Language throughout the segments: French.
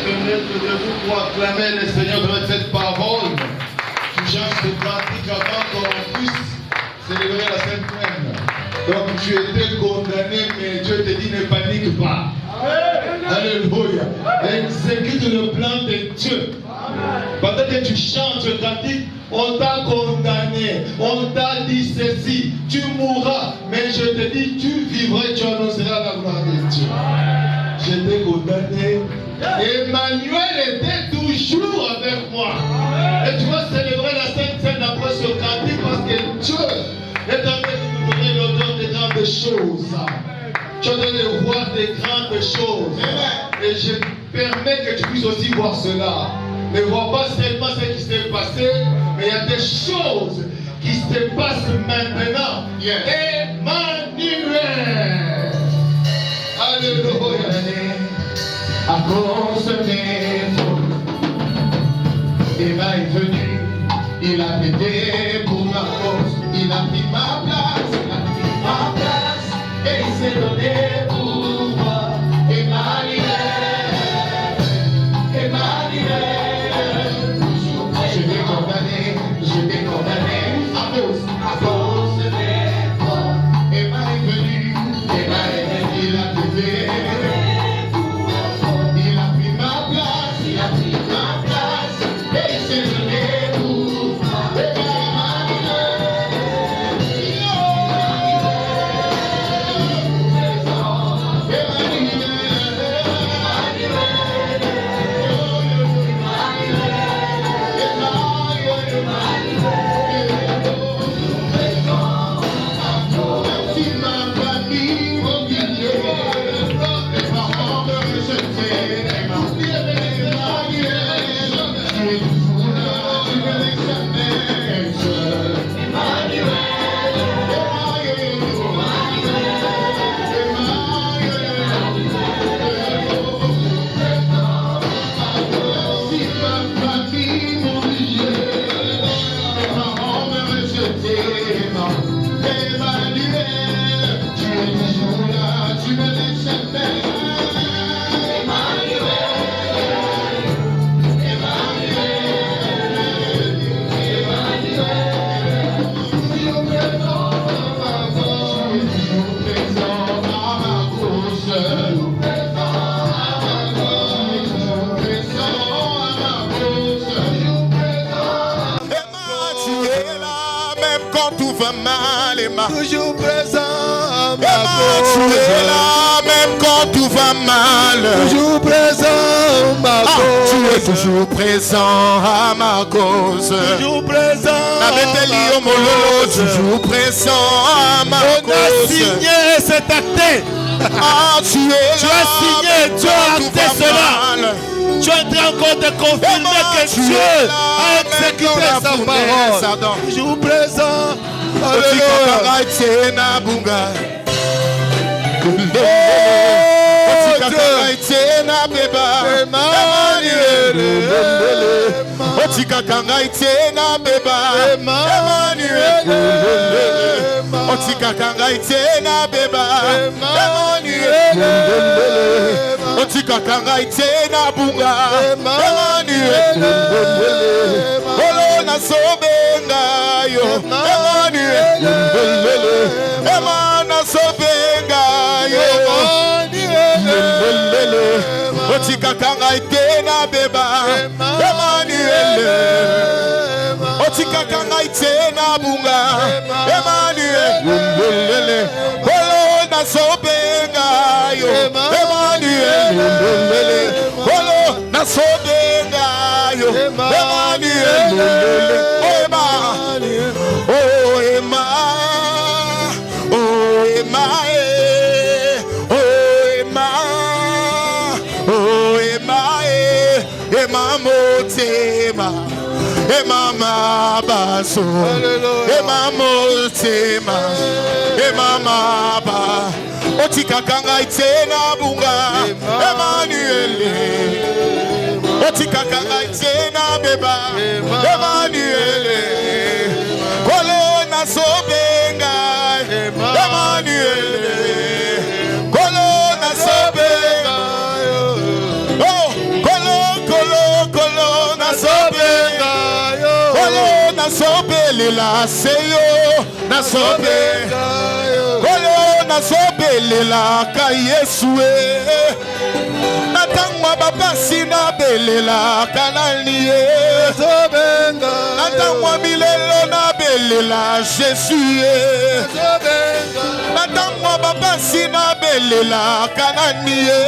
permettre de vous proclamer le Seigneur de cette parole. Tu changes de pratique avant qu'on puisse célébrer la Sainte Même. Donc tu étais condamné, mais Dieu te dit ne panique pas. Alléluia. Exécute le plan de Dieu. Pendant que tu chantes le cantique, on t'a condamné, on t'a dit ceci, tu mourras, mais je te dis, tu vivras et tu annonceras la gloire de Dieu. J'étais condamné. Emmanuel était toujours avec moi. Et tu vas célébrer la Sainte Seine après ce cantique parce que Dieu est en train de nous donner l'odeur des grandes choses. Tu es en train de voir des grandes choses. Et je permets que tu puisses aussi voir cela. Ne vois pas seulement ce qui s'est passé, mais il y a des choses qui se passent maintenant. Emmanuel. Alléluia. À cause des fautes, Eva est venu, il a pété pour ma cause, il a pris ma place, et il s'est donné pour moi. Emmanuel, Emmanuel, je t'ai condamné, à cause des fautes. Eva est venu, il a pété. Toujours présent à ma cause. Tu es là même quand tout va mal. Toujours présent à ma cause. Tu es toujours présent à ma cause. Toujours présent. Toujours présent à ma cause. On a signé cet acte. Tu as signé, tu as acté cela. Tu es en train encore de confirmer que Dieu a exécuté sa parole. Toujours présent. Alléluia. Otika kanga itena beba Emmanuel Otika kanga itena bunga Emmanuel Olo na sobenga yo Emmanuel Olo na sobenga yo Emmanuel Ema Oh Ema Oh Ema Motema, Mama Baso, Mama Motema, Mama Ba, Otika Kanga Itena Bunga, Emmanuel, Otika Kanga Itena Beba, Emmanuel, Kolona Sobenga, Emmanuel, Kolona Sobenga, oh, Kolona seyo nazobenga oyo nazobelelaka Yesue natangwa bapasi nabelelaka nani ye natangwa milelo nabelela Jésus natangwa bapasi nabelelaka nani ye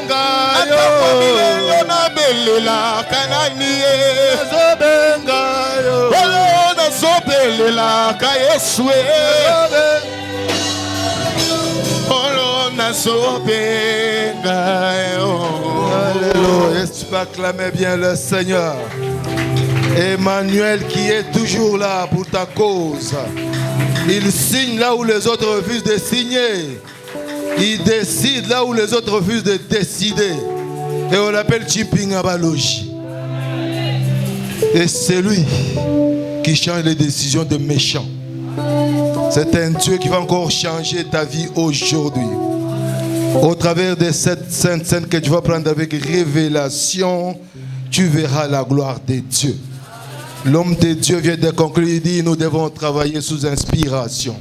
natangwa milelo nabelelaka nani ye oyo nazobelelaka Yesue Alléluia. Est-ce que tu peux acclamer bien le Seigneur? Emmanuel qui est toujours là pour ta cause. Il signe là où les autres refusent de signer. Il décide là où les autres refusent de décider. Et on l'appelle Chipping Abaloji. Et c'est lui qui change les décisions de méchants. C'est un Dieu qui va encore changer ta vie aujourd'hui. Au travers de cette sainte scène que tu vas prendre avec révélation, tu verras la gloire de Dieu. L'homme de Dieu vient de conclure, il dit, nous devons travailler sous inspiration.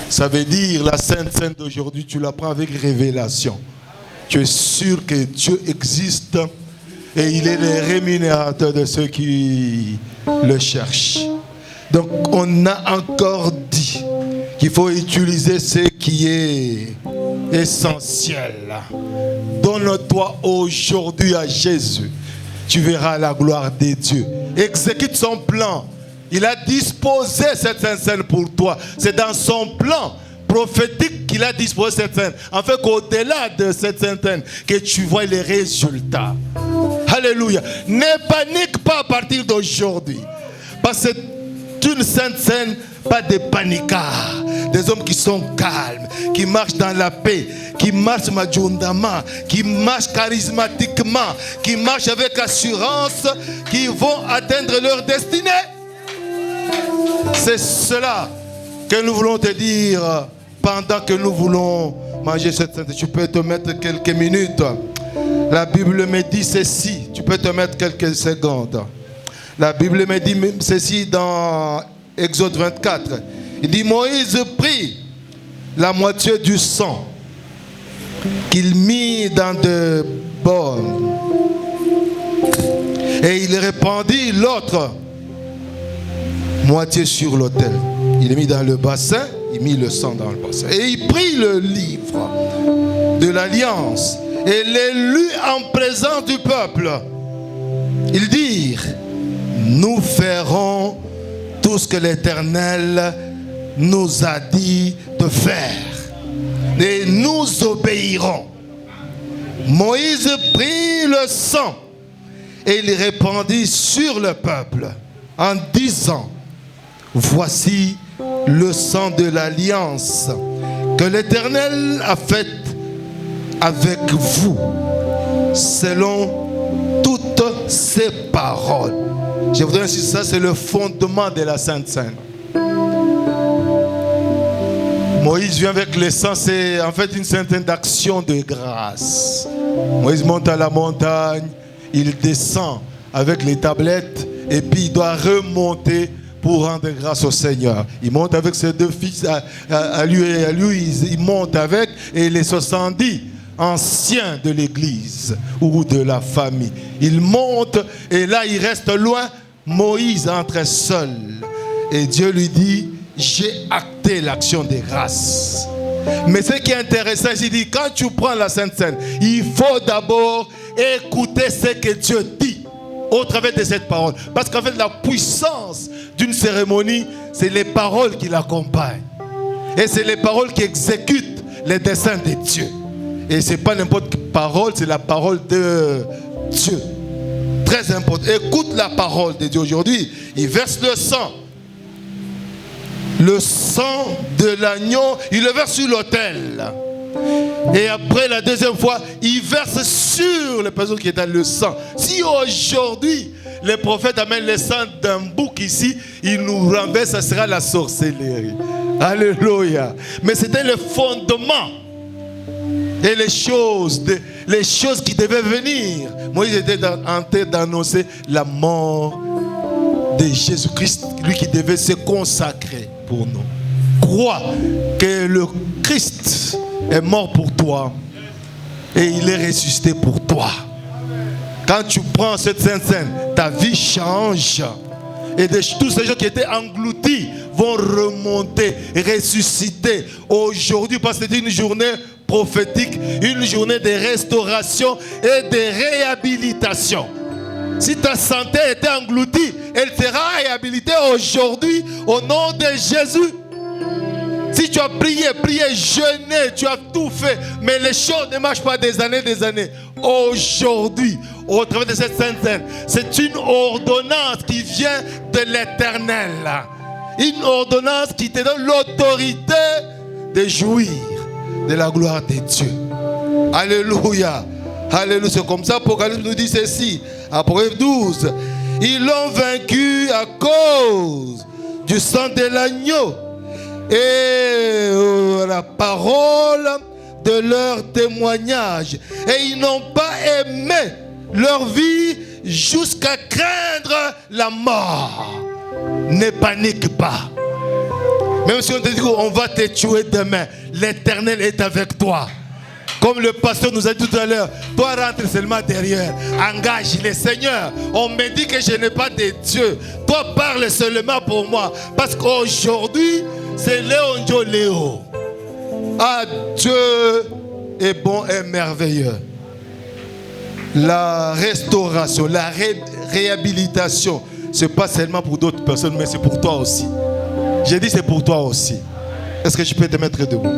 Ça veut dire, la sainte scène d'aujourd'hui, tu la prends avec révélation. Tu es sûr que Dieu existe et il est le rémunérateur de ceux qui le cherchent. Donc, on a encore dit qu'il faut utiliser ce qui est essentiel. Donne-toi aujourd'hui à Jésus. Tu verras la gloire de Dieu. Exécute son plan. Il a disposé cette scène pour toi. C'est dans son plan prophétique qu'il a disposé cette scène. En fait, qu'au-delà de cette scène, que tu vois les résultats. Alléluia. Ne panique pas à partir d'aujourd'hui. Parce que c'est une sainte scène, pas de panicards. Des hommes qui sont calmes, qui marchent dans la paix, qui marchent majundama, qui marchent charismatiquement, qui marchent avec assurance, qui vont atteindre leur destinée. C'est cela que nous voulons te dire pendant que nous voulons manger cette sainte. Tu peux te mettre quelques minutes. La Bible me dit ceci. Tu peux te mettre quelques secondes. La Bible me dit ceci dans Exode 24. Il dit, Moïse prit la moitié du sang qu'il mit dans de bornes et il répandit l'autre moitié sur l'autel. Il l'a mis dans le bassin, il mit le sang dans le bassin. Et il prit le livre de l'alliance et les lut en présence du peuple. Ils dirent, nous ferons tout ce que l'Éternel nous a dit de faire et nous obéirons. Moïse prit le sang et il répandit sur le peuple en disant, voici le sang de l'alliance que l'Éternel a faite avec vous selon toutes ses paroles. Je voudrais insister, ça c'est le fondement de la Sainte Seine. Moïse vient avec le sang, c'est en fait une certaine action de grâce. Moïse monte à la montagne, il descend avec les tablettes et puis il doit remonter pour rendre grâce au Seigneur. Il monte avec ses deux fils à lui, il monte avec et les 70 anciens de l'église ou de la famille. Il monte et là il reste loin. Moïse entre seul et Dieu lui dit, j'ai acté l'action de grâce. Mais ce qui est intéressant, il dit, quand tu prends la Sainte Seine, il faut d'abord écouter ce que Dieu dit au travers de cette parole. Parce qu'en fait, la puissance d'une cérémonie, c'est les paroles qui l'accompagnent. Et c'est les paroles qui exécutent les desseins de Dieu. Et ce n'est pas n'importe quelle parole, c'est la parole de Dieu. Très important. Écoute la parole de Dieu aujourd'hui. Il verse le sang. Le sang de l'agneau, il le verse sur l'autel. Et après la deuxième fois, il verse sur les personnes qui étaient dans le sang. Si aujourd'hui, les prophètes amènent le sang d'un bouc ici, il nous renverse, ça sera la sorcellerie. Alléluia. Mais c'était le fondement. Et les choses qui devaient venir. Moïse était en train d'annoncer la mort de Jésus-Christ, lui qui devait se consacrer pour nous. Crois que le Christ est mort pour toi et il est ressuscité pour toi. Quand tu prends cette Sainte Seine, ta vie change. Et tous ces gens qui étaient engloutis vont remonter, ressusciter aujourd'hui, parce que c'est une journée prophétique, une journée de restauration et de réhabilitation. Si ta santé était engloutie, elle sera réhabilitée aujourd'hui au nom de Jésus. Si tu as prié, jeûné, tu as tout fait, mais les choses ne marchent pas des années. Aujourd'hui, au travers de cette Sainte Seine, c'est une ordonnance qui vient de l'Éternel. Une ordonnance qui te donne l'autorité de jouir de la gloire de Dieu. Alléluia. Alléluia. C'est comme ça Apocalypse nous dit ceci. Apocalypse 12. Ils l'ont vaincu à cause du sang de l'agneau et la parole de leur témoignage. Et ils n'ont pas aimé leur vie jusqu'à craindre la mort. Ne panique pas. Même si on te dit qu'on va te tuer demain, l'Éternel est avec toi. Comme le pasteur nous a dit tout à l'heure, toi rentre seulement derrière, engage le Seigneur. On me dit que je n'ai pas de Dieu. Toi parle seulement pour moi. Parce qu'aujourd'hui, c'est Léon Léo. Ah, Dieu est bon et merveilleux. La restauration, la réhabilitation, ce n'est pas seulement pour d'autres personnes, mais c'est pour toi aussi. J'ai dit c'est pour toi aussi. Est-ce que je peux te mettre debout?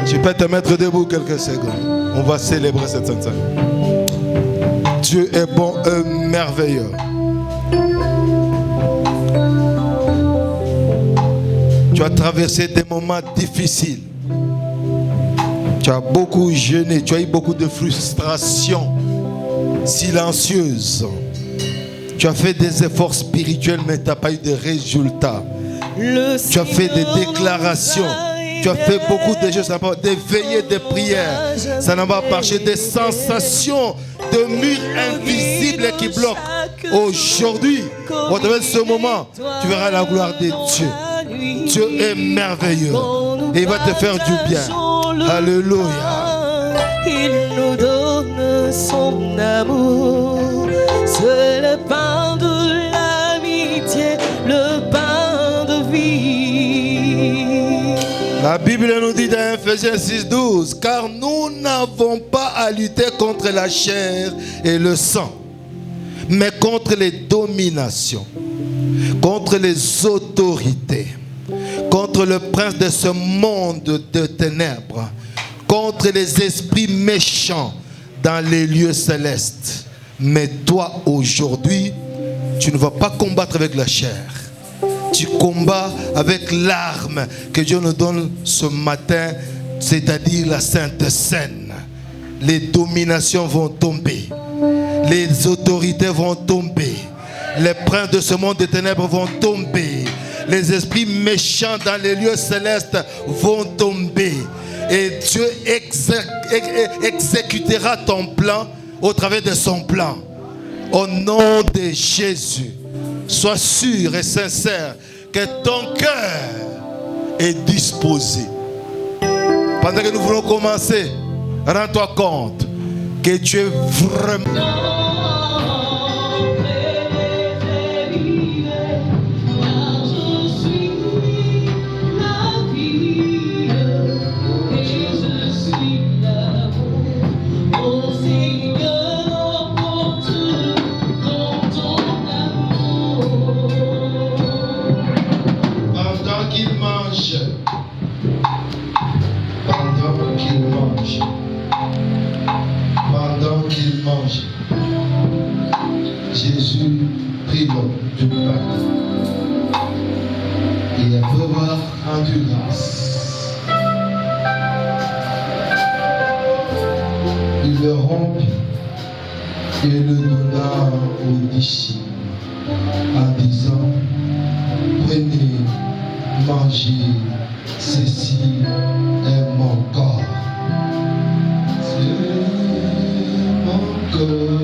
Tu peux te mettre debout quelques secondes. On va célébrer cette Sainte Seine. Dieu est bon et merveilleux. Tu as traversé des moments difficiles. Tu as beaucoup jeûné. Tu as eu beaucoup de frustrations silencieuses. Tu as fait des efforts spirituels, mais tu n'as pas eu de résultats. Tu as fait des déclarations. Tu as fait beaucoup de choses, des veillées de prières. Ça n'a pas marché. Des sensations de murs invisibles qui bloquent. Aujourd'hui, au travers de ce moment, tu verras la gloire de Dieu. Dieu est merveilleux. Et il va te faire du bien. Alléluia. Il nous donne son amour. C'est le pain de l'amitié, le pain de vie. La Bible nous dit dans Ephésiens 6:12, car nous n'avons pas à lutter contre la chair et le sang, mais contre les dominations, contre les autorités, contre le prince de ce monde de ténèbres, contre les esprits méchants dans les lieux célestes. Mais toi, aujourd'hui, tu ne vas pas combattre avec la chair. Tu combats avec l'arme que Dieu nous donne ce matin, c'est-à-dire la Sainte Seine. Les dominations vont tomber. Les autorités vont tomber. Les princes de ce monde de ténèbres vont tomber. Les esprits méchants dans les lieux célestes vont tomber. Et Dieu exécutera ton plan au travers de son plan. Au nom de Jésus, sois sûr et sincère que ton cœur est disposé. Pendant que nous voulons commencer, rends-toi compte que tu es vraiment... Pendant qu'il mange, Jésus prit du pain et après avoir rendu grâce, il le rompit et le donna aux disciples en disant, prenez, mangez, ceci est mon corps. C'est mon corps.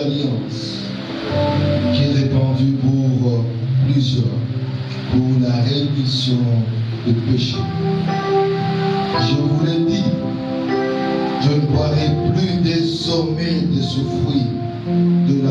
d'alliance qui est répandu pour plusieurs, pour la rémission des péchés. Je vous l'ai dit, je ne boirai plus désormais de ce fruit de